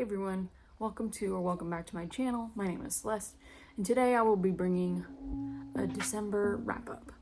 everyone, welcome back to my channel. My name is Celeste, and today I will be bringing a December wrap-up.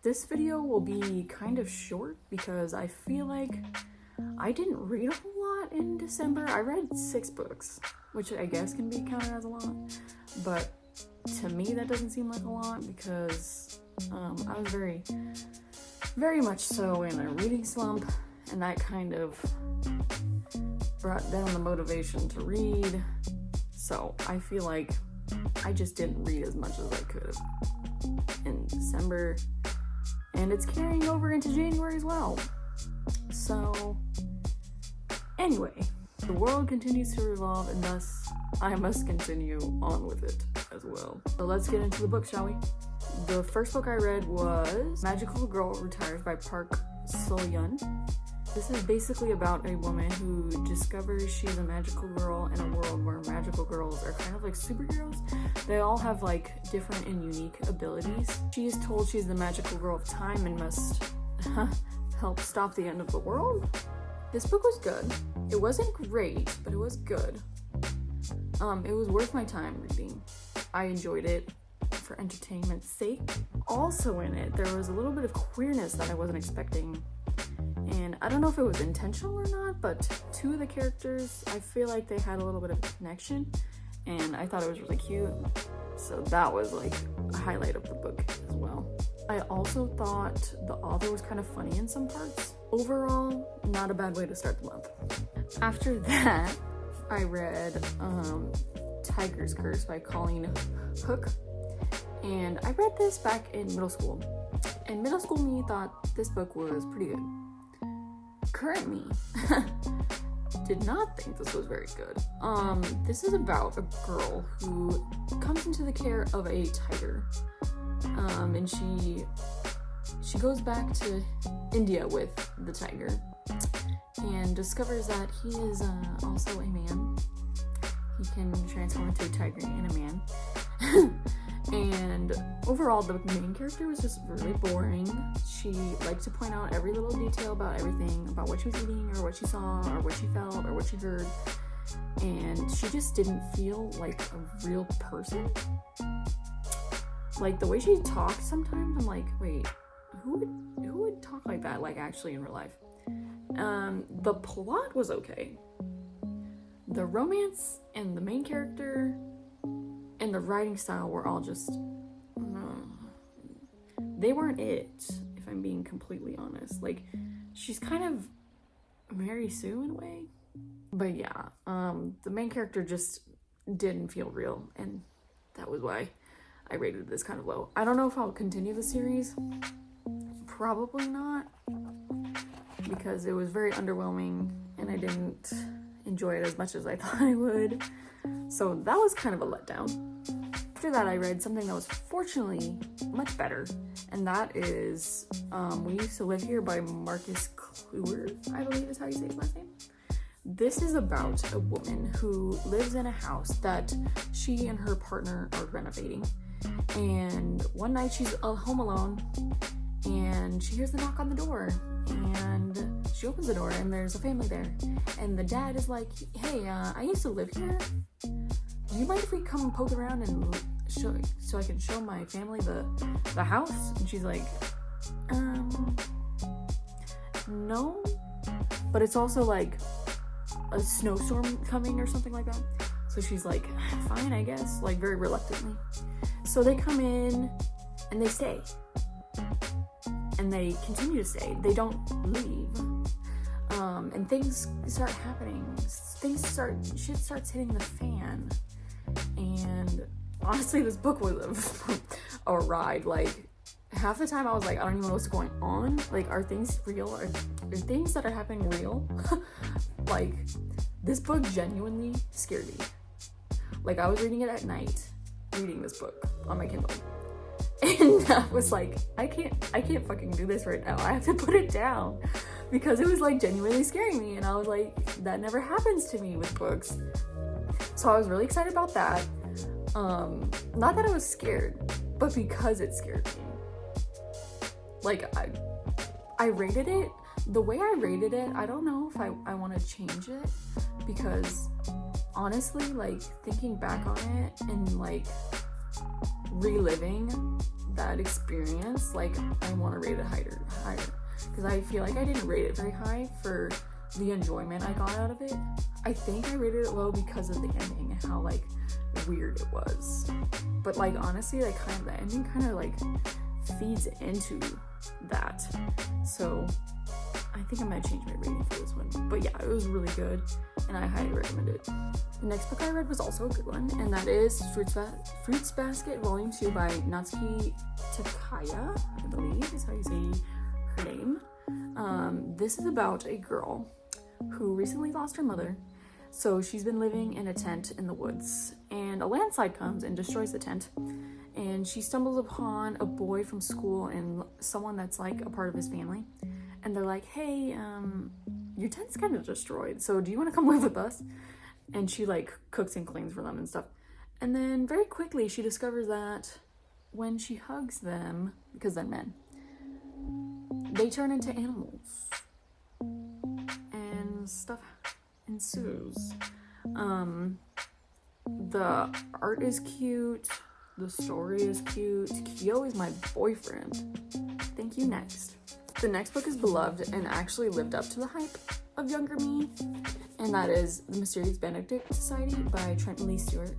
This video will be kind of short because I feel like I didn't read a whole lot in December. I read 6 books, which I guess can be counted as a lot, but to me that doesn't seem like a lot because I was very much so in a reading slump, and that kind of brought down the motivation to read. So I feel like I just didn't read as much as I could have in December, and it's carrying over into January as well. So anyway, the world continues to revolve, and thus I must continue on with it as well. So let's get into the book, shall we? The first book I read was Magical Girl Retires by Park So-yeon. This is basically about a woman who discovers she's a magical girl in a world where magical girls are kind of like superheroes. They all have like different and unique abilities. She is told she's the magical girl of time and must help stop the end of the world. This book was good. It wasn't great, but it was good. It was worth my time reading. I enjoyed it for entertainment's sake. Also in it, there was a little bit of queerness that I wasn't expecting. And I don't know if it was intentional or not, but 2 of the characters, I feel like they had a little bit of a connection, and I thought it was really cute. So that was like a highlight of the book as well. I also thought the author was kind of funny in some parts. Overall, not a bad way to start the month. After that, I read Tiger's Curse by Colleen Hook. And I read this back in middle school. And middle school me thought this book was pretty good. Current me did not think this was very good. This is about a girl who comes into the care of a tiger. And she goes back to India with the tiger and discovers that he is also a man. He can transform into a tiger and a man. And overall, the main character was just really boring. She liked to point out every little detail about everything, about what she was eating, or what she saw, or what she felt, or what she heard. And she just didn't feel like a real person. Like, the way she talked sometimes, I'm like, wait, who would talk like that, like, actually in real life? The plot was okay. The romance and the main character and the writing style were all just, they weren't it, if I'm being completely honest. Like, she's kind of Mary Sue in a way. But yeah, the main character just didn't feel real, and that was why I rated this kind of low. I don't know if I'll continue the series. Probably not, because it was very underwhelming, and I didn't enjoy it as much as I thought I would. So that was kind of a letdown. After that, I read something that was fortunately much better, and that is We Used to Live Here by Marcus Kluwer, I believe is how you say his last name. This is about a woman who lives in a house that she and her partner are renovating, and one night she's home alone and she hears the knock on the door, and she opens the door and there's a family there, and the dad is like, hey, I used to live here. Do you mind if we come poke around and so I can show my family the house? And she's like, no, but it's also like a snowstorm coming or something like that. So she's like, fine, I guess, like very reluctantly. So they come in and they stay, and they continue to stay. They don't leave. And things start happening. Shit starts hitting the fan. And honestly, this book was a ride. Like, half the time I was like, I don't even know what's going on. Like, are things real? Are things that are happening real? Like, this book genuinely scared me. Like, I was reading it at night, reading this book on my Kindle. And I was like, I can't fucking do this right now. I have to put it down, because it was like genuinely scaring me. And I was like, that never happens to me with books. So I was really excited about that. Not that I was scared, but because it scared me. Like, I rated it, the way I rated it, I don't know if I want to change it, because honestly, like, thinking back on it and like reliving that experience, like, I want to rate it higher, because I feel like I didn't rate it very high for the enjoyment I got out of it. I think I rated it low because of the ending and how like weird it was. But like, honestly, like, kind of the ending kind of like feeds into that. So I think I'm gonna change my rating for this one. But yeah, it was really good and I highly recommend it. The next book I read was also a good one, and that is Fruits Basket Volume 2 by Natsuki Takaya, I believe is how you say her name. This is about a girl who recently lost her mother, so she's been living in a tent in the woods, and a landslide comes and destroys the tent, and she stumbles upon a boy from school and someone that's like a part of his family, and they're like, hey, your tent's kind of destroyed, so do you want to come live with us? And she like cooks and cleans for them and stuff. And then very quickly she discovers that when she hugs them, because they're men, they turn into animals and stuff ensues. The art is cute, the story is cute. Kyo is my boyfriend. Thank you. Next. The next book is beloved and actually lived up to the hype of younger me, and that is The Mysterious Benedict Society by Trenton Lee Stewart.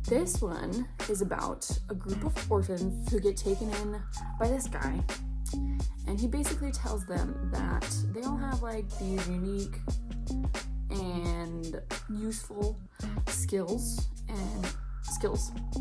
This one is about a group of orphans who get taken in by this guy, and he basically tells them that they all have like these unique and useful skills.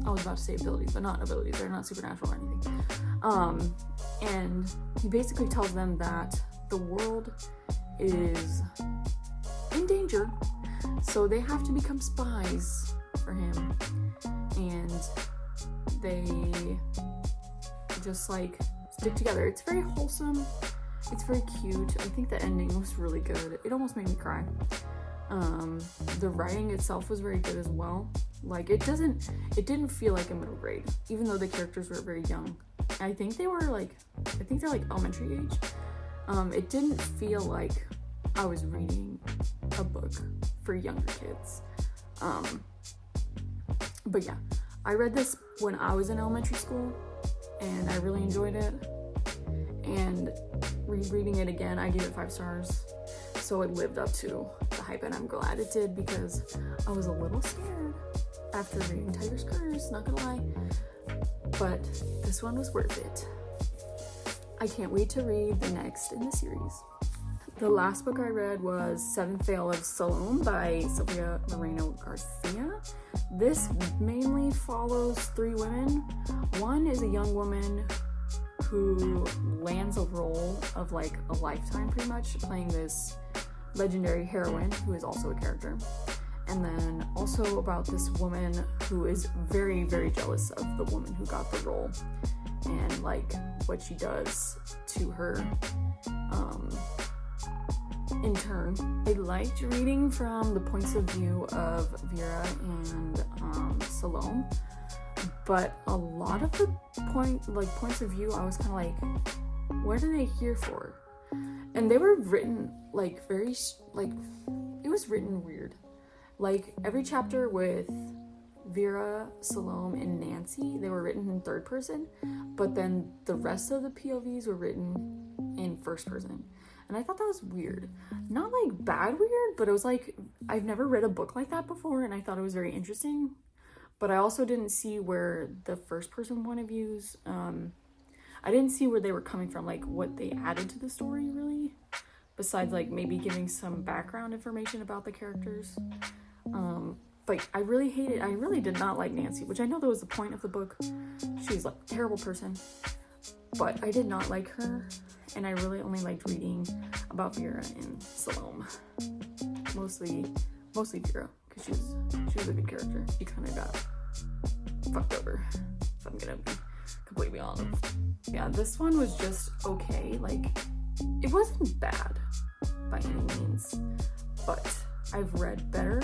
I was about to say abilities, but not abilities. They're not supernatural or anything. And he basically tells them that the world is in danger, so they have to become spies for him, and they just like stick together. It's very wholesome, it's very cute. I think the ending was really good. It almost made me cry. The writing itself was very good as well. Like, it didn't feel like a middle grade, even though the characters were very young. I think they're like elementary age. It didn't feel like I was reading a book for younger kids. But yeah, I read this when I was in elementary school, and I really enjoyed it. And rereading it again, I gave it 5 stars. So it lived up to the hype, and I'm glad it did, because I was a little scared after reading Tiger's Curse, not gonna lie. But this one was worth it. I can't wait to read the next in the series. The last book I read was Seventh Veil of Salome by Sylvia Moreno Garcia. This mainly follows 3 women. One is a young woman who lands a role of like a lifetime, pretty much, playing this legendary heroine who is also a character. And then also about this woman who is very, very jealous of the woman who got the role, and like what she does to her in turn. I liked reading from the points of view of Vera and Salome, but a lot of the points of view, I was kind of like, what are they here for? And they were written like very it was written weird. Like, every chapter with Vera, Salome, and Nancy, they were written in 3rd person, but then the rest of the POVs were written in 1st person. And I thought that was weird. Not like bad weird, but it was like, I've never read a book like that before, and I thought it was very interesting. But I also didn't see where the 1st person point of views, I didn't see where they were coming from, like what they added to the story, really, besides like maybe giving some background information about the characters. But I really did not like Nancy, which I know that was the point of the book. She's like a terrible person, but I did not like her, and I really only liked reading about Vera and Salome. Mostly Vera, because she was a good character. She kind of got fucked over, if I'm gonna be completely honest. Yeah, this one was just okay. Like, it wasn't bad by any means, but I've read better,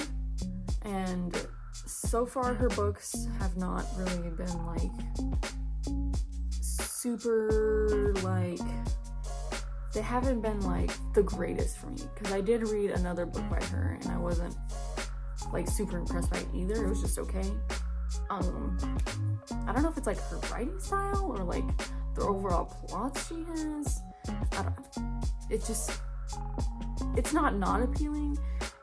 and so far her books have not really been like super like they haven't been like the greatest for me, because I did read another book by her and I wasn't like super impressed by it either. It was just okay. I don't know if it's like her writing style or like the overall plots she has. I don't know. It's not appealing.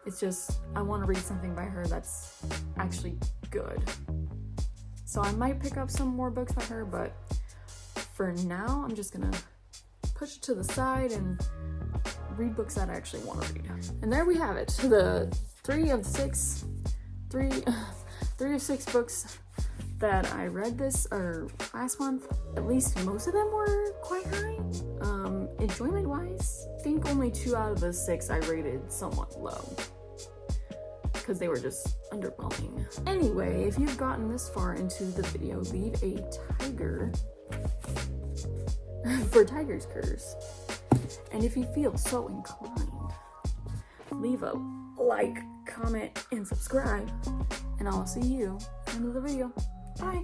It's just, I want to read something by her that's actually good. So I might pick up some more books by her, but for now, I'm just gonna push it to the side and read books that I actually want to read. And there we have it. The three of six books that I read last month. At least most of them were quite high. Enjoyment wise, I think only 2 out of the 6 I rated somewhat low, because they were just underwhelming. Anyway, if you've gotten this far into the video, leave a tiger for Tiger's Curse. And if you feel so inclined, leave a like, comment, and subscribe. And I'll see you in the video. Bye!